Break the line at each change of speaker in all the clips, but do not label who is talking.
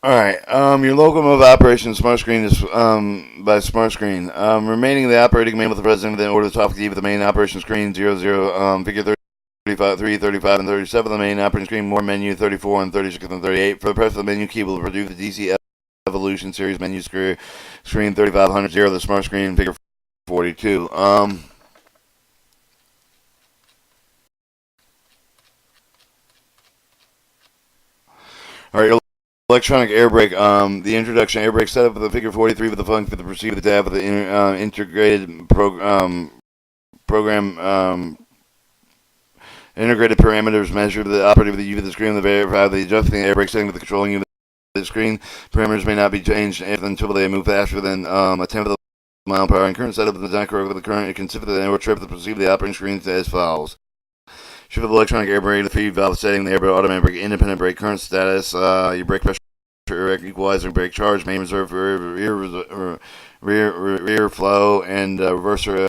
Alright, your locomotive operation smart screen is by smart screen. Remaining the operating manual with the president, then order the top key with the main operation screen 00, figure 35, 3, 35, and 37. The main operating screen, more menu 34 and 36 and 38. For the press of the menu key will produce the DC Evolution Series menu screen 3500, the smart screen, figure 42. Alright, electronic air brake. The introduction air brake setup with the figure 43 with the function for the proceed with the tab with the integrated program integrated parameters measure the operative of the UV of the screen the verify the adjusting the air brake setting with the controlling UV of the screen. Parameters may not be changed until they move faster than a tenth of the mile per hour. And current setup is not correct with the current. You can consider the air trip to proceed with the operating screen as follows. Shift of electronic air brake, the feed valve setting, the air brake, automatic brake, independent brake, current status, your brake pressure, equalizer, brake charge, main reserve, rear flow, and reverser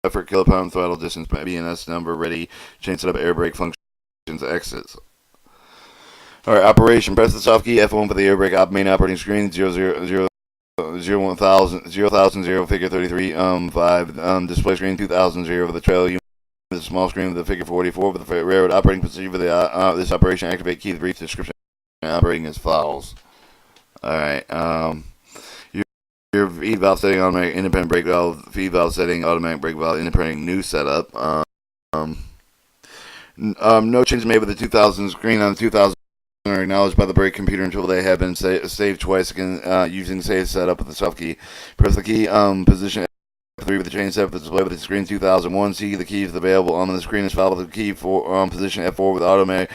effort, kilopound, throttle distance, BNS number, ready, chain setup, air brake functions, exits. Alright, operation, press the soft key, F1 for the air brake, main operating screen, 0,000, figure 33, 5, display screen, 2,000, for the trail unit. The small screen with the figure 44 with the railroad operating procedure for the this operation. Activate key. The brief description operating as follows. All right. Your feed valve setting, automatic independent brake valve, feed valve setting, automatic brake valve, independent new setup. No changes made with the 2000 screen on the 2000 are acknowledged by the brake computer until they have been saved twice again using save setup with the soft key. Press the key position 3 with the chain set with the display with the screen 2001. See the keys available on the screen is followed with the key for position F4 with automatic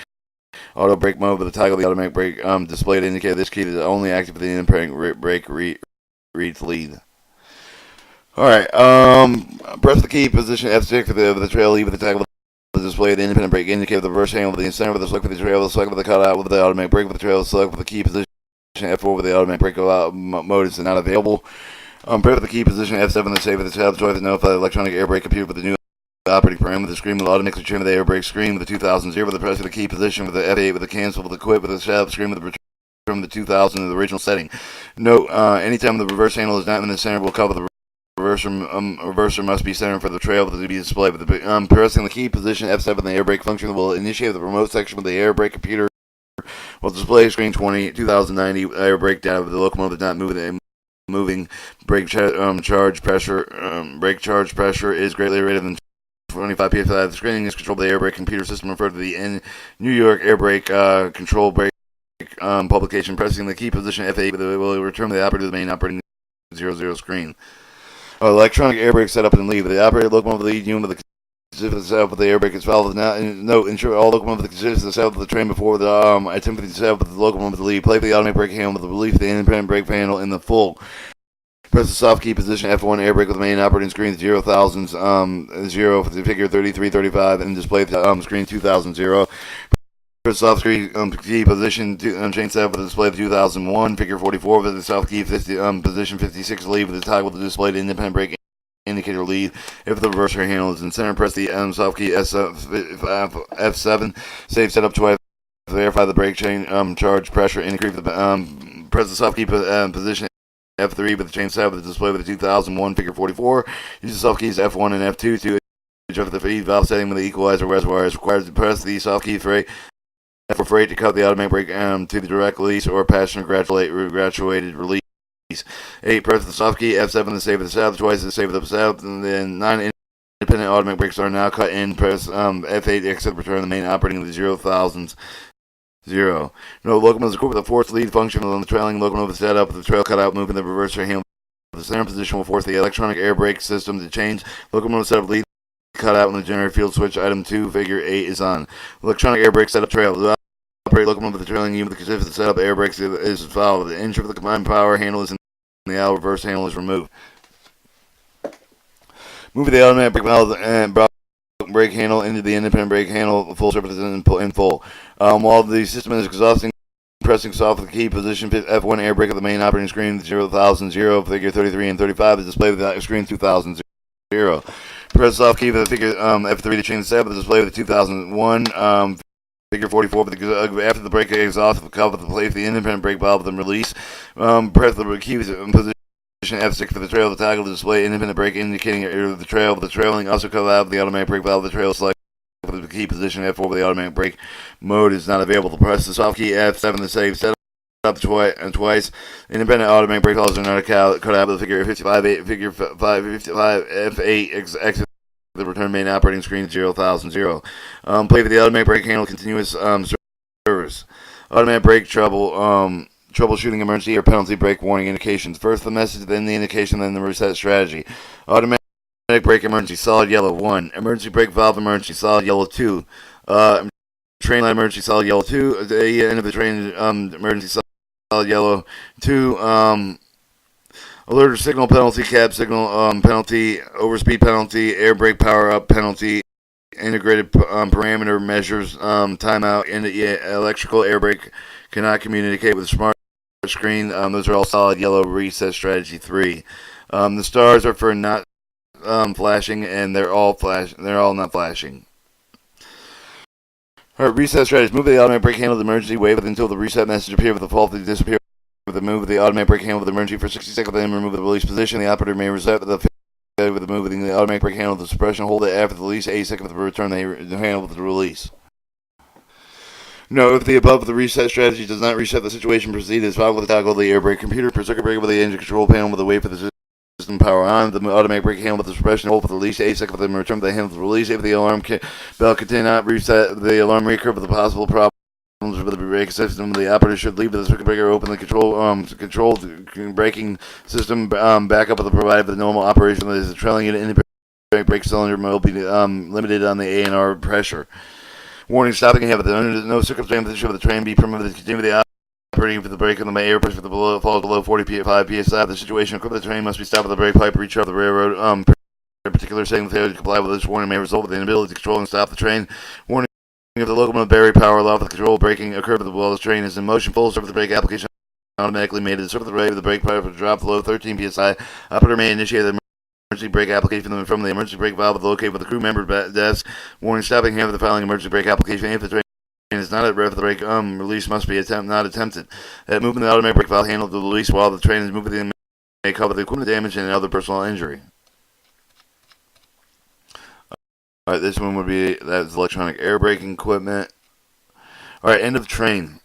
auto brake mode with the toggle the automatic brake display to indicate this key is only active for the independent brake reads lead. Alright, press the key position F6 for the trail lead with the toggle the display the independent brake indicator the reverse handle with the center with the select for the trail the select with the cutout with the automatic brake with the trail select with the key position F4 with the automatic brake mode is not available. Press the key position F7 to save the tab choice to notify the electronic air brake computer with the new operating parameter. The screen will automatically trim the air brake screen with the 2000 with the press of the key position with the F8 with the cancel with the quit with the tab screen with the return from the 2000 to the original setting. Note, anytime the reverse handle is not in the center, will cover the reverser must be centered for the trail to be displayed. With the pressing the key position F7, the air brake function will initiate the remote section with the air brake computer. Will display screen 2090 air brake data with the locomotive does not move the moving brake charge pressure. Brake charge pressure is greatly greater than 25 psi. The screening is controlled by the air brake computer system referred to the New York air brake control brake publication. Pressing the key position F8 will return the operator to the main operating 00 screen. Electronic air brake setup and leave. The operator locomotive lead unit with the specific setup of the air brake is followed. Note, ensure all locomotive considers the setup of the train before the attempt to set up with the locomotive lead. Play for the automatic brake handle with the relief of the independent brake handle in the full. Press the soft key position F1 air brake with the main operating screen 0,000 0 for the figure 33 35 and display the screen 2000 0. Press soft key position chain set with the display of 2001 figure 44 with the soft key 50, position 56 lead with the toggle to display the independent brake indicator lead. If the reverser handle is in center, press the soft key F7 save setup twice. Verify the brake chain charge pressure increase the press the soft key position F3 with the chain set with the display with the 2001 figure 44. Use the soft keys F1 and F2 to adjust the feed valve setting with the equalizer reservoir. Is required to press the soft key for freight to cut the automatic brake to the direct release or passenger graduated release. 8. Press the soft key F7 to save the setup twice to save the setup. And then 9. Independent automatic brakes are now cut in. Press F8 to exit return the main operating with 0,000 0. No locomotive is equipped with a force lead function on the trailing locomotive setup with the trail cutout moving the reverser handle. The center position will force the electronic air brake system to change. Locomotive setup lead cutout in the generator field switch. Item 2, figure 8 is on. Electronic air brake setup trail. The operate locomotive with the trailing unit with the consistent setup air brakes is followed. The engine with the combined power handle is in the out reverse handle is removed. Moving the automatic brake valve and brake handle into the independent brake handle full surface in full. While the system is exhausting, pressing soft the key position F1 air brake of the main operating screen 0,000 figure 33 and 35 is displayed with the screen 2000 Press soft key for the figure F3 to change the setup of the display with the 2001 Figure 44, after the brake is off the cup of the plate, the independent brake valve, then release. Press the key position F6 for the trail of the toggle to display independent brake indicating the trail of the trailing. Also cut out the automatic brake valve of the trail select for the key position F4 for the automatic brake mode is not available. Press the soft key F7 to save setup twice. Independent automatic brake valves are not cut out of the figure 55 figure 55 F8 exit the return main operating screen 0,000. Play for the automatic brake handle continuous service. Automatic brake troubleshooting emergency or penalty brake warning indications. First the message, then the indication, then the reset strategy. Automatic brake emergency solid yellow 1. Emergency brake valve emergency solid yellow 2. Train line emergency solid yellow 2. The end of the train emergency solid yellow 2. Alert or signal penalty, cab signal penalty, overspeed penalty, air brake power up penalty, integrated parameter measures, timeout, and electrical air brake cannot communicate with smart screen. Those are all solid yellow. Reset strategy 3. The stars are for not flashing, and they're all not flashing. Alright, reset strategy. Move the automatic brake handle to the emergency, wave it until the reset message appears with the fault to disappear. With the move of the automatic brake handle with the emergency for 60 seconds, then remove the release position. The operator may reset the failure with the move of the automatic brake handle with the suppression. Hold it after the release, 8 seconds to return the handle with the release. No, if the above the reset strategy does not reset the situation, proceed as follows with the toggle of the air brake computer per circuit breaker with the engine control panel with the wait for the system power on. The automatic brake handle with the suppression. Hold for the release, 8 seconds for the return the handle with the release. If the alarm bell cannot reset the alarm recurve with the possible problem with the brake system, the operator should leave the circuit breaker open. The control braking system back up with the provided for the normal operation. That is the trailing unit independent brake cylinder will be limited on the A&R pressure. Warning: stopping and have under no circumstances should the train be permitted to continue the operating for the brake on the air pressure for the falls below 45 psi. The situation equivalent the train must be stopped with the brake pipe reach off the railroad. In particular, saying the failure to comply with this warning may result in the inability to control and stop the train. Warning: if the locomotive battery power allow for the control braking occurred while the train is in motion, full service the brake application automatically made to serve the rate of the brake pipe to drop below 13 psi. Operator may initiate the emergency brake application from the emergency brake valve located with the crew member desk. Warning: stopping hand for the following emergency brake application. If the train is not at rest, the brake release must be not attempted. At moving the automatic brake valve handle to the release while the train is moving, the may cover the equipment damage and other personal injury. Alright, this one would be that's electronic air braking equipment. Alright, end of train.